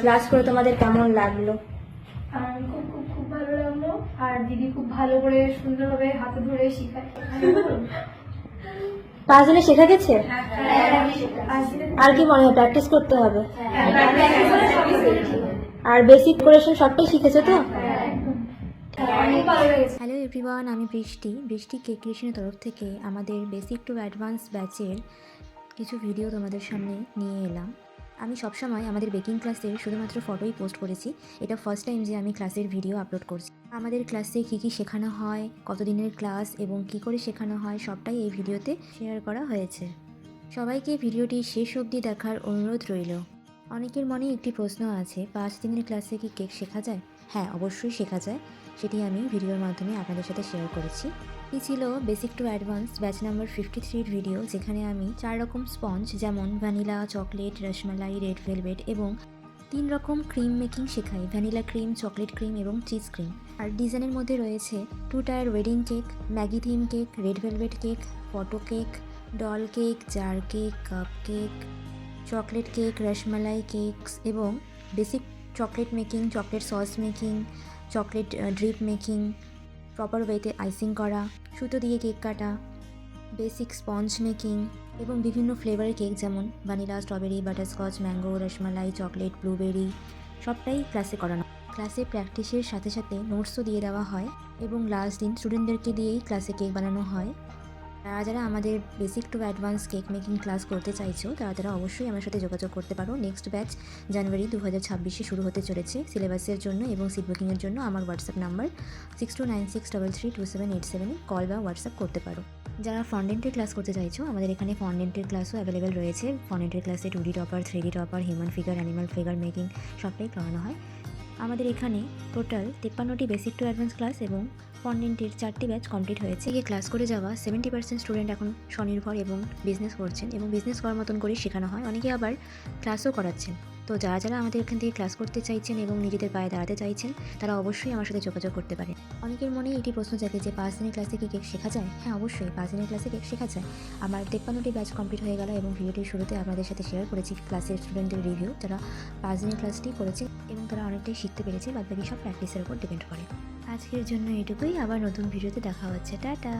Class করে তোমাদের কেমন লাগলো? আমার খুব খুব খুব ভালো লাগলো। আর দিদি খুব ভালো করে সুন্দরভাবে হাতে ধরে শেখায়। পাঁচজনে শেখা গেছে? আর কি মনে হয় প্র্যাকটিস করতে হবে? আর বেসিক কোয়েশন সবটাই শিখেছো তো? হ্যালো এভরিওয়ান, আমি বৃষ্টি কেক ক্রিয়েশনের তরফ থেকে আমাদের বেসিক টু অ্যাডভান্স ব্যাচের কিছু ভিডিও তোমাদের সামনে নিয়ে এলাম। আমি সবসময় আমাদের বেকিং ক্লাসের শুধুমাত্র ফটোই পোস্ট করেছি। এটা ফার্স্ট টাইম যে আমি ক্লাসের ভিডিও আপলোড করছি। আমাদের ক্লাসে কী কী শেখানো হয়, কতদিনের ক্লাস এবং কী করে শেখানো হয় সবটাই এই ভিডিওতে শেয়ার করা হয়েছে। সবাইকে ভিডিওটি শেষ অবধি দেখার অনুরোধ রইল। অনেকের মনে একটি প্রশ্ন আছে, 5 দিনের ক্লাসে কি কেক শেখা যায়? হ্যাঁ, অবশ্যই শেখা যায়। সেটি আমি ভিডিওর মাধ্যমে আপনাদের সাথে শেয়ার করেছি। এই ছিল basic to advance batch number 53 video, যেখানে আমি 4 রকম স্পঞ্জ যেমন vanilla, chocolate, rasmalai, red velvet এবং 3 রকম ক্রিম মেকিং শেখাই, ভ্যানিলা ক্রিম, চকলেট ক্রিম এবং চিজ ক্রিম। আর ডিজাইনের মধ্যে রয়েছে 2 tier wedding cake, Maggi theme cake, red velvet cake, photo cake, doll cake, jar cake, cupcake, chocolate cake, rasmalai cakes এবং basic chocolate making, chocolate sauce making, chocolate drip making, proper ওয়েতে icing করা, সুতো দিয়ে cake কাটা, basic sponge making এবং বিভিন্ন ফ্লেভারের cake যেমন vanilla, strawberry, butterscotch, mango, rasmalai, chocolate, blueberry সবটাই ক্লাসে করানো। ক্লাসে প্র্যাকটিসের সাথে সাথে নোটসও দিয়ে দেওয়া হয় এবং লাস্ট দিন স্টুডেন্টদেরকে দিয়েই ক্লাসে কেক বানানো হয়। যারা আমাদের basic to advance cake making class করতে চাইছো তারা অবশ্যই আমার সাথে যোগাযোগ করতে পারো। নেক্সট ব্যাচ জানুয়ারি 2026 শুরু হতে চলেছে। সিলেবাসের জন্য এবং সিট বুকিংয়ের জন্য আমার হোয়াটসঅ্যাপ নাম্বার 6296332787 কল বা হোয়াটসঅ্যাপ করতে পারো। যারা ফন্ডেন্টের ক্লাস করতে চাইছো, আমাদের এখানে ফন্ডেন্টের ক্লাসও অ্যাভেলেবেল রয়েছে। ফন্ডেন্টের ক্লাসে 2D topper, 3D topper, human figure, animal figure making সবটাই করানো হয়। আমাদের এখানে টোটাল 53টি বেসিক টু অ্যাডভান্স ক্লাস এবং ফন্ডেন্টের 4টি ব্যাচ কমপ্লিট হয়েছে। এই ক্লাস করে যাওয়া 70% স্টুডেন্ট এখন স্বনির্ভর এবং বিজনেস করছেন এবং বিজনেস করার মতন করে শেখানো হয়। অনেকে আবার ক্লাসও করাচ্ছেন। তো যারা আমাদের এখান থেকে ক্লাস করতে চাইছেন এবং নিজেদের পায়ে দাঁড়াতে চাইছেন তারা অবশ্যই আমার সাথে যোগাযোগ করতে পারেন। অনেকের মনে এটি প্রশ্ন জাগে যে 5 দিনের ক্লাসে কি কেক শেখা যায়? হ্যাঁ, অবশ্যই 5 দিনের ক্লাসে কেক শেখা যায়। আমার 53টি ব্যাচ কমপ্লিট হয়ে গেল এবং ভিডিওটির শুরুতে আপনাদের সাথে শেয়ার করেছি ক্লাসের স্টুডেন্টদের রিভিউ, যারা 5 দিনের ক্লাসটি করেছে এবং তারা অনেকটাই শিখতে পেরেছে। বাদবাকি সব প্র্যাকটিসের উপর ডিপেন্ড করে। আজকের জন্য এটুকুই, আবার নতুন ভিডিওতে দেখা হচ্ছে। টাটা।